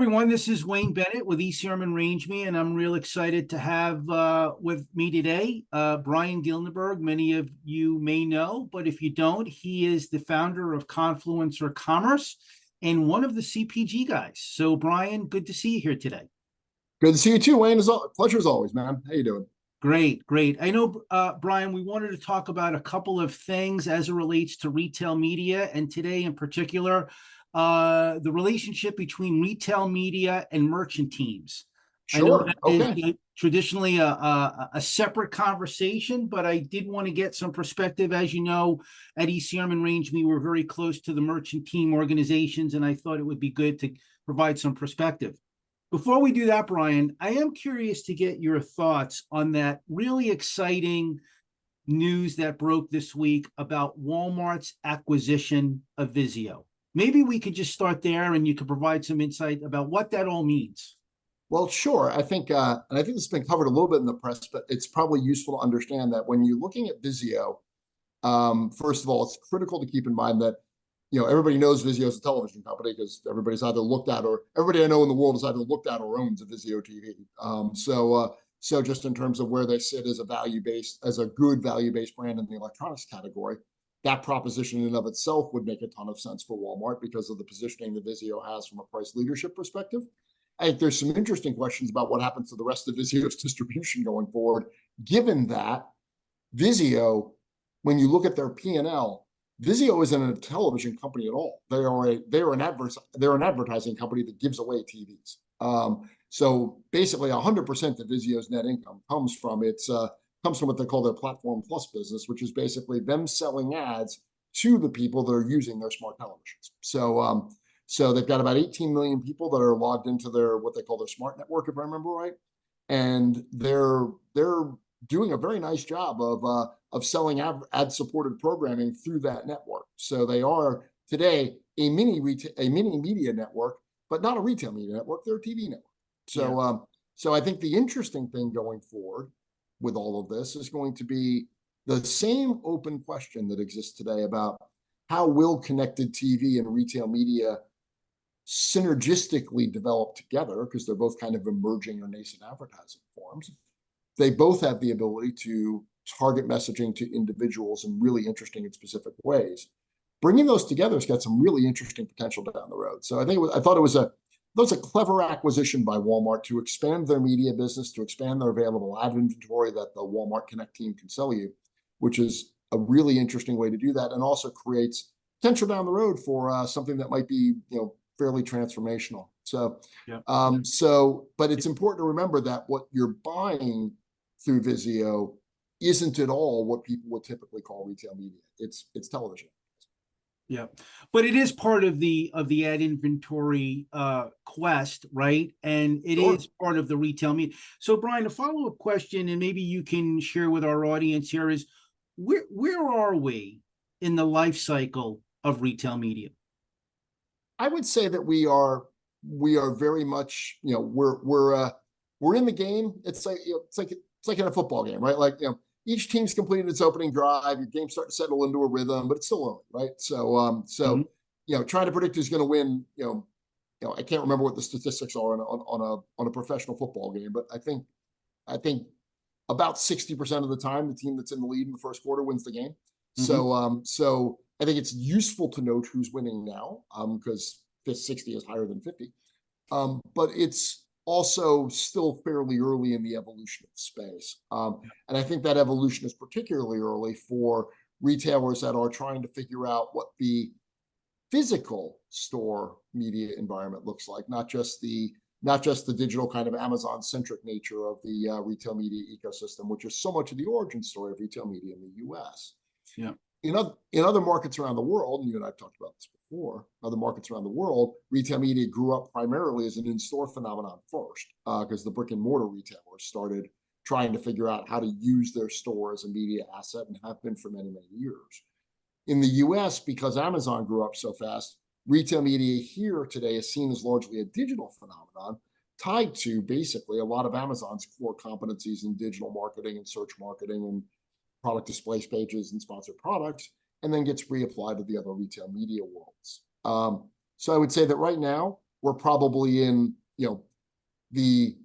everyone. This is Wayne Bennett with ECRM and Range Me, and I'm real excited to have with me today Brian Gildenberg. Many of you may know, but if you don't, he is the founder of Confluencer Commerce and one of the CPG guys. So, Brian, good to see you here today. Good to see you too, Wayne. Pleasure as always, man. How you doing? Great, great. I know, Brian, we wanted to talk about a couple of things as it relates to retail media, and today in particular, the relationship between retail media and merchant teams. I know Sure. that is Okay. traditionally a separate conversation, but I did want to get some perspective. As you know, at ECRM and Range Me, we're very close to the merchant team organizations, and I thought it would be good to provide some perspective. Before we do that, Brian, I am curious to get your thoughts on that really exciting news that broke this week about Walmart's acquisition of Vizio. Maybe we could just start there and you could provide some insight about what that all means. Well, sure. And I think this has been covered a little bit in the press, but it's probably useful to understand that when you're looking at Vizio, first of all, it's critical to keep in mind that everybody knows Vizio is a television company because everybody's either looked at or everybody I know in the world has either looked at or owns a Vizio TV. So just in terms of where they sit as a good value-based brand in the electronics category, that proposition in and of itself would make a ton of sense for Walmart because of the positioning that Vizio has from a price leadership perspective. I think there's some interesting questions about what happens to the rest of Vizio's distribution going forward, given that Vizio, when you look at their P&L, Vizio isn't a television company at all. They're an advertising company that gives away TVs. So basically, 100% of Vizio's net income comes from what they call their Platform Plus business, which is basically them selling ads to the people that are using their smart televisions. So they've got about 18 million people that are logged into what they call their smart network, if I remember right, and they're doing a very nice job of selling ad-supported programming through that network. So they are today a mini media network, but not a retail media network. They're a TV network. So I think the interesting thing going forward with all of this is going to be the same open question that exists today about how will connected TV and retail media synergistically develop together, because they're both kind of emerging or nascent advertising forms. They both have the ability to target messaging to individuals in really interesting and specific ways. Bringing those together has got some really interesting potential down the road. So I thought it was a clever acquisition by Walmart to expand their media business, to expand their available ad inventory that the Walmart Connect team can sell you, which is a really interesting way to do that, and also creates potential down the road for something that might be fairly transformational. But it's important to remember that what you're buying through Vizio isn't at all what people would typically call retail media. It's television. Yeah, but it is part of the ad inventory quest, right? And it Sure. is part of the retail media. So, Brian, a follow-up question, and maybe you can share with our audience here is where are we in the life cycle of retail media? I would say that we are very much, we're in the game. It's like in a football game, right? Like, each team's completed its opening drive, your game's starting to settle into a rhythm, but it's still early, right? Trying to predict who's going to win, I can't remember what the statistics are on a professional football game, but I think about 60% of the time, the team that's in the lead in the first quarter wins the game. So I think it's useful to note who's winning now, because 60 is higher than 50. But it's also still fairly early in the evolution of the space. And I think that evolution is particularly early for retailers that are trying to figure out what the physical store media environment looks like, not just the digital kind of Amazon-centric nature of the retail media ecosystem, which is so much of the origin story of retail media in the US. Yeah. In other markets around the world, and you and I have talked about this before, other markets around the world, retail media grew up primarily as an in-store phenomenon first, because the brick and mortar retailers started trying to figure out how to use their store as a media asset and have been for many, many years. In the US, because Amazon grew up so fast, retail media here today is seen as largely a digital phenomenon tied to basically a lot of Amazon's core competencies in digital marketing and search marketing and product display pages and sponsored products, and then gets reapplied to the other retail media worlds. So I would say that right now, we're probably in, the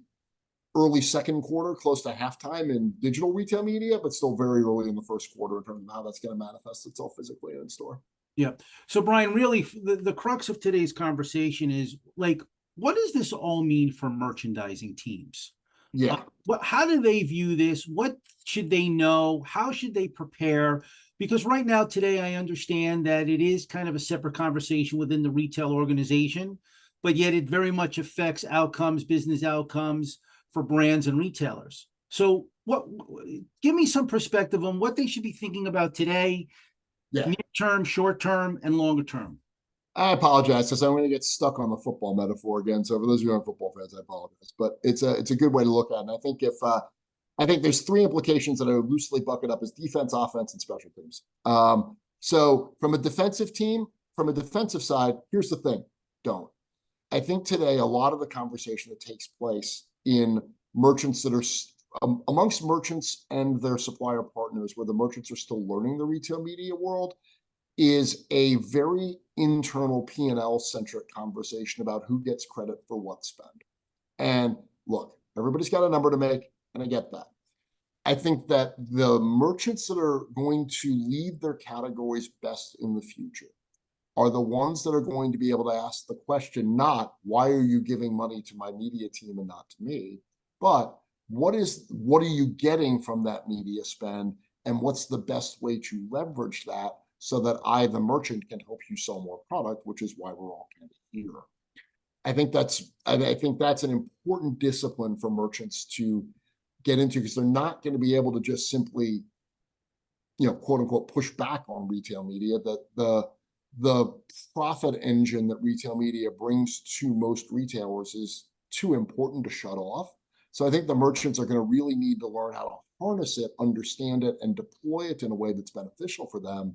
early second quarter, close to halftime in digital retail media, but still very early in the first quarter in terms of how that's going to manifest itself physically in store. Yeah. So Brian, really the crux of today's conversation is like, what does this all mean for merchandising teams? Yeah. How do they view this? What should they know? How should they prepare? Because right now, today, I understand that it is kind of a separate conversation within the retail organization, but yet it very much affects outcomes, business outcomes for brands and retailers. So give me some perspective on what they should be thinking about today, Yeah. near term, short term, and longer term. I apologize because I'm going to get stuck on the football metaphor again. So for those of you who aren't football fans, I apologize, but it's a good way to look at it. And I think there's three implications that I would loosely bucket up as defense, offense, and special teams. So from a defensive side, here's the thing: don't. I think today a lot of the conversation that takes place in merchants that are amongst merchants and their supplier partners, where the merchants are still learning the retail media world, is a very internal P&L centric conversation about who gets credit for what spend. And look, everybody's got a number to make, and I get that. I think that the merchants that are going to lead their categories best in the future are the ones that are going to be able to ask the question, not why are you giving money to my media team and not to me, but what are you getting from that media spend, and what's the best way to leverage that so that I, the merchant, can help you sell more product, which is why we're all kind of here. I think that's an important discipline for merchants to get into, because they're not going to be able to just simply, quote unquote, push back on retail media. That the profit engine that retail media brings to most retailers is too important to shut off. So I think the merchants are going to really need to learn how to harness it, understand it, and deploy it in a way that's beneficial for them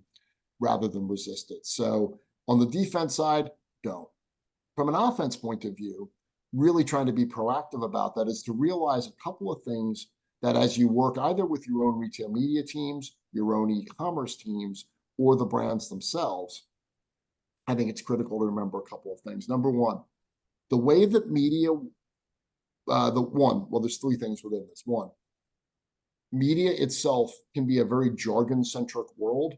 rather than resist it. So on the defense side, don't. From an offense point of view, really trying to be proactive about that is to realize a couple of things that as you work either with your own retail media teams, your own e-commerce teams, or the brands themselves, I think it's critical to remember a couple of things. Number one, the way that media, there's three things within this. One, media itself can be a very jargon-centric world.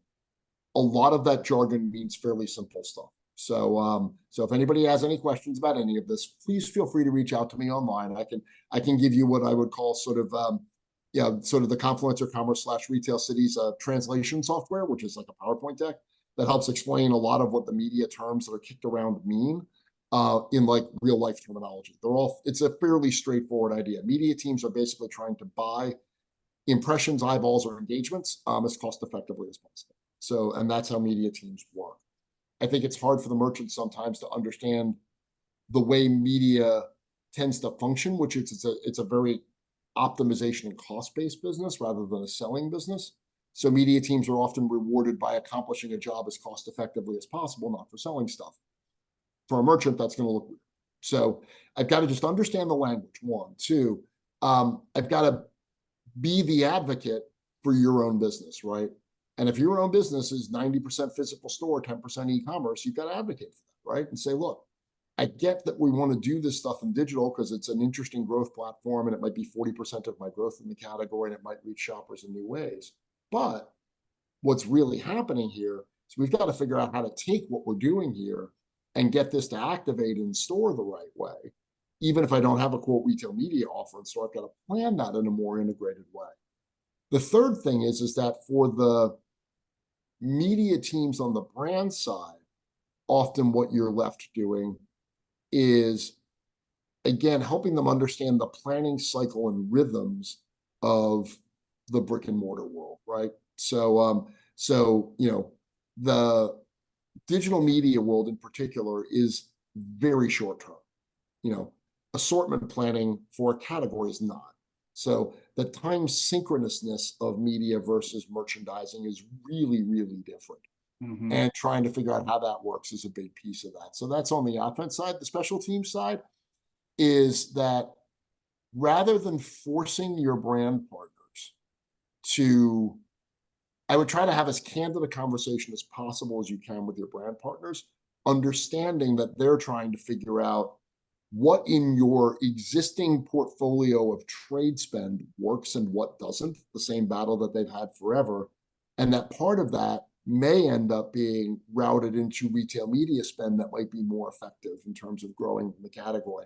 A lot of that jargon means fairly simple stuff. So if anybody has any questions about any of this, please feel free to reach out to me online. I can give you what I would call sort of the Confluencer Commerce / Retail Cities translation software, which is like a PowerPoint deck that helps explain a lot of what the media terms that are kicked around mean in like real life terminology. It's a fairly straightforward idea. Media teams are basically trying to buy impressions, eyeballs, or engagements as cost effectively as possible. So, and that's how media teams work. I think it's hard for the merchants sometimes to understand the way media tends to function, which it's a very optimization and cost-based business rather than a selling business. So media teams are often rewarded by accomplishing a job as cost effectively as possible, not for selling stuff. For a merchant, that's going to look weird. So I've got to just understand the language, one. Two, I've got to be the advocate for your own business, right? And if your own business is 90% physical store, 10% e-commerce, you've got to advocate for that, right? And say, look, I get that we want to do this stuff in digital because it's an interesting growth platform and it might be 40% of my growth in the category and it might reach shoppers in new ways. But what's really happening here is we've got to figure out how to take what we're doing here and get this to activate in store the right way. Even if I don't have a quote retail media offer in store, I've got to plan that in a more integrated way. The third thing is that for the media teams on the brand side, often what you're left doing is, again, helping them understand the planning cycle and rhythms of the brick and mortar world, right? So the digital media world in particular is very short term. Assortment planning for a category is not. So the time synchronousness of media versus merchandising is really, really different. Mm-hmm. And trying to figure out how that works is a big piece of that. So that's on the offense side. The special team side is that rather than forcing your brand partners to, I would try to have as candid a conversation as possible as you can with your brand partners, understanding that they're trying to figure out what in your existing portfolio of trade spend works and what doesn't, the same battle that they've had forever. And that part of that may end up being routed into retail media spend that might be more effective in terms of growing the category.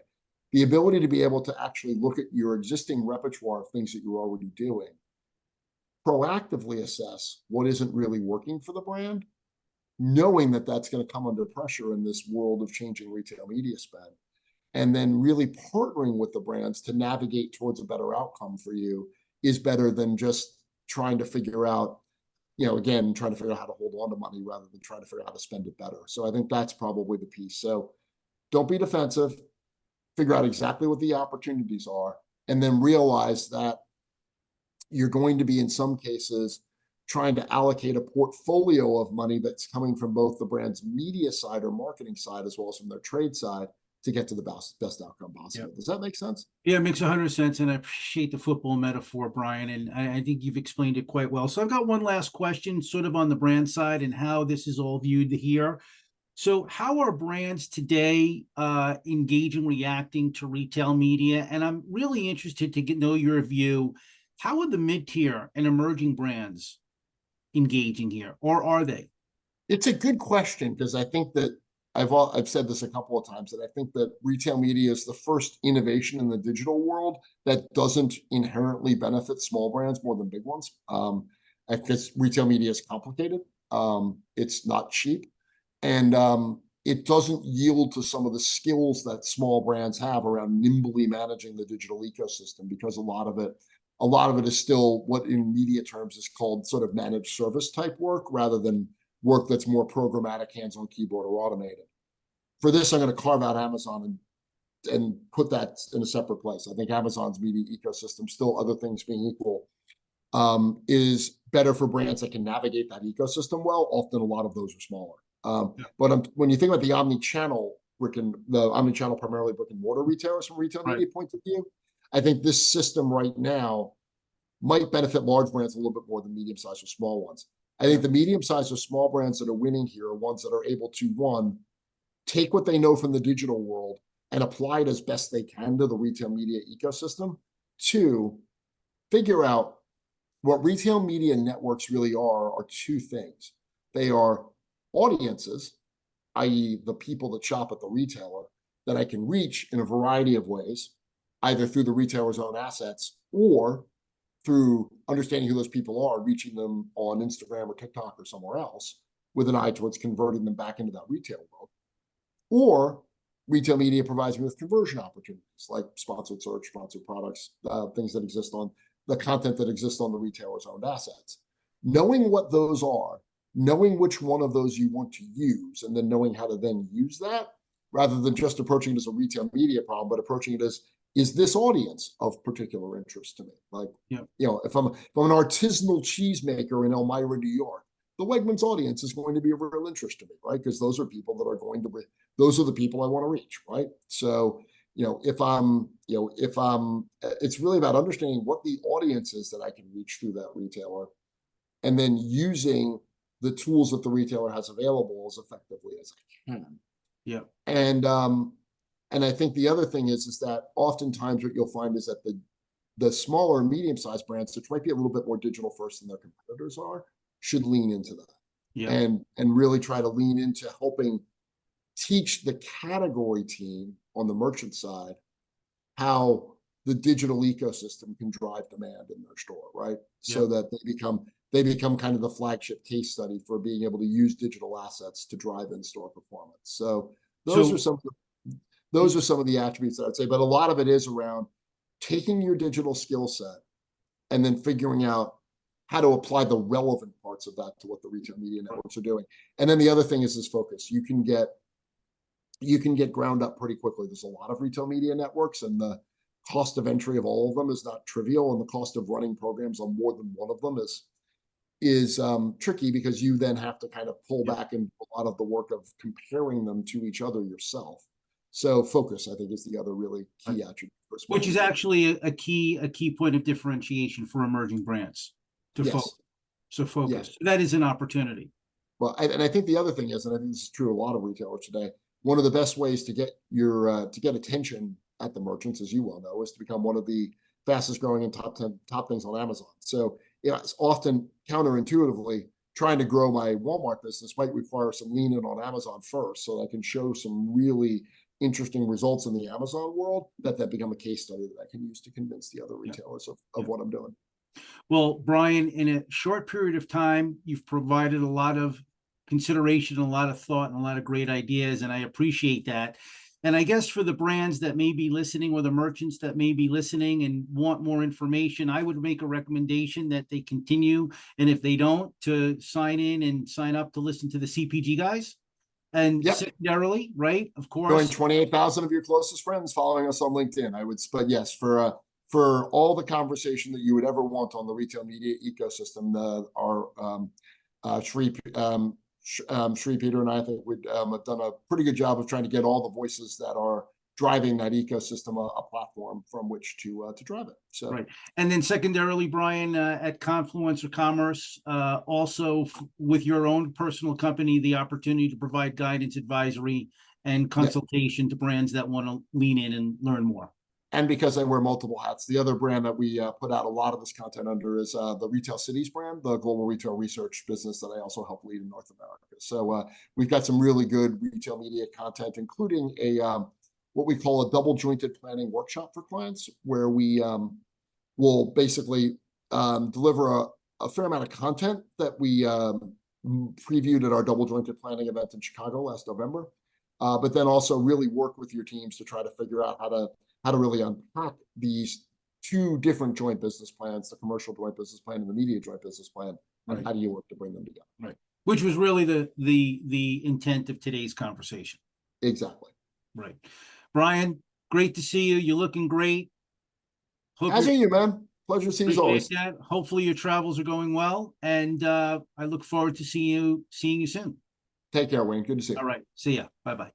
The ability to be able to actually look at your existing repertoire of things that you're already doing, proactively assess what isn't really working for the brand, knowing that that's going to come under pressure in this world of changing retail media spend, and then really partnering with the brands to navigate towards a better outcome for you is better than just trying to figure out, again, trying to figure out how to hold on to money rather than trying to figure out how to spend it better. So I think that's probably the piece. So don't be defensive, figure out exactly what the opportunities are, and then realize that you're going to be, in some cases, trying to allocate a portfolio of money that's coming from both the brand's media side or marketing side, as well as from their trade side, to get to the best outcome possible. Yep. Does that make sense? Yeah, it makes 100% sense. And I appreciate the football metaphor, Brian. And I think you've explained it quite well. So I've got one last question sort of on the brand side and how this is all viewed here. So how are brands today engaging, reacting to retail media? And I'm really interested to know your view. How are the mid-tier and emerging brands engaging here, or are they? It's a good question, because I think that I've said this a couple of times, that I think that retail media is the first innovation in the digital world that doesn't inherently benefit small brands more than big ones. Because retail media is complicated. It's not cheap. And it doesn't yield to some of the skills that small brands have around nimbly managing the digital ecosystem, because a lot of it is still what in media terms is called sort of managed service type work, rather than work that's more programmatic, hands-on keyboard, or automated. For this, I'm going to carve out Amazon and put that in a separate place. I think Amazon's media ecosystem, still other things being equal, is better for brands that can navigate that ecosystem well. Often a lot of those are smaller. But when you think about the omni-channel primarily brick and mortar retailers from retail media point of view, I think this system right now might benefit large brands a little bit more than medium-sized or small ones. I think the medium-sized or small brands that are winning here are ones that are able to, one, take what they know from the digital world and apply it as best they can to the retail media ecosystem. Two, figure out what retail media networks really are two things. They are audiences, i.e. the people that shop at the retailer, that I can reach in a variety of ways, either through the retailer's own assets or through understanding who those people are, reaching them on Instagram or TikTok or somewhere else, with an eye towards converting them back into that retail world. Or retail media provides me with conversion opportunities, like sponsored search, sponsored products, things that exist on the content that exists on the retailer's own assets. Knowing what those are, knowing which one of those you want to use, and then knowing how to then use that, rather than just approaching it as a retail media problem, but approaching it as, is this audience of particular interest to me? Like, if I'm an artisanal cheesemaker in Elmira, New York, the Wegmans audience is going to be of real interest to me, right? Because those are people that are going to be, those are the people I want to reach, right? So, it's really about understanding what the audience is that I can reach through that retailer, and then using the tools that the retailer has available as effectively as I can. Yeah. And I think the other thing is that oftentimes what you'll find is that the smaller and medium-sized brands, which might be a little bit more digital first than their competitors are, should lean into that. Yeah. And really try to lean into helping teach the category team on the merchant side how the digital ecosystem can drive demand in their store, right? Yeah. So that they become kind of the flagship case study for being able to use digital assets to drive in-store performance. So those are some of the attributes that I'd say, but a lot of it is around taking your digital skill set and then figuring out how to apply the relevant parts of that to what the retail media networks are doing. And then the other thing is this focus. You can get ground up pretty quickly. There's a lot of retail media networks, and the cost of entry of all of them is not trivial, and the cost of running programs on more than one of them is tricky, because you then have to kind of pull back and do a lot of the work of comparing them to each other yourself. So focus, I think, is the other really key attribute. Which is actually a key point of differentiation for emerging brands to focus. So focus. That is an opportunity. Well, and I think the other thing is, and I think this is true of a lot of retailers today, one of the best ways to get your to get attention at the merchants, as you well know, is to become one of the fastest growing and top 10 top things on Amazon. So, it's often counterintuitively trying to grow my Walmart business might require some lean in on Amazon first, so that I can show some really interesting results in the Amazon world that become a case study that I can use to convince the other retailers of what I'm doing. Well, Brian, in a short period of time, you've provided a lot of consideration, a lot of thought, and a lot of great ideas, and I appreciate that. And I guess for the brands that may be listening or the merchants that may be listening and want more information, I would make a recommendation that they continue, and if they don't, to sign in and sign up to listen to the CPG guys. And Yep. secondarily, right, of Join course, 28,000 of your closest friends following us on LinkedIn. But yes, for all the conversation that you would ever want on the retail media ecosystem, Sri, Peter, and I think we have done a pretty good job of trying to get all the voices that are driving that ecosystem a platform from which to drive it. So right. And then secondarily, Brian, at Confluencer Commerce, also with your own personal company, the opportunity to provide guidance, advisory, and consultation to brands that want to lean in and learn more. And because I wear multiple hats, the other brand that we put out a lot of this content under is the Retail Cities brand, the global retail research business that I also help lead in North America. So we've got some really good retail media content, including what we call a double jointed planning workshop for clients, where we will basically deliver a fair amount of content that we previewed at our double jointed planning event in Chicago last November, but then also really work with your teams to try to figure out how to really unpack these two different joint business plans, the commercial joint business plan and the media joint business plan, and how do you work to bring them together? Right. Which was really the intent of today's conversation. Exactly. Right. Brian, great to see you. You're looking great. As are you, man. Pleasure seeing you as always. That. Hopefully your travels are going well, and I look forward to seeing you soon. Take care, Wayne. Good to see you. All right. See ya. Bye-bye.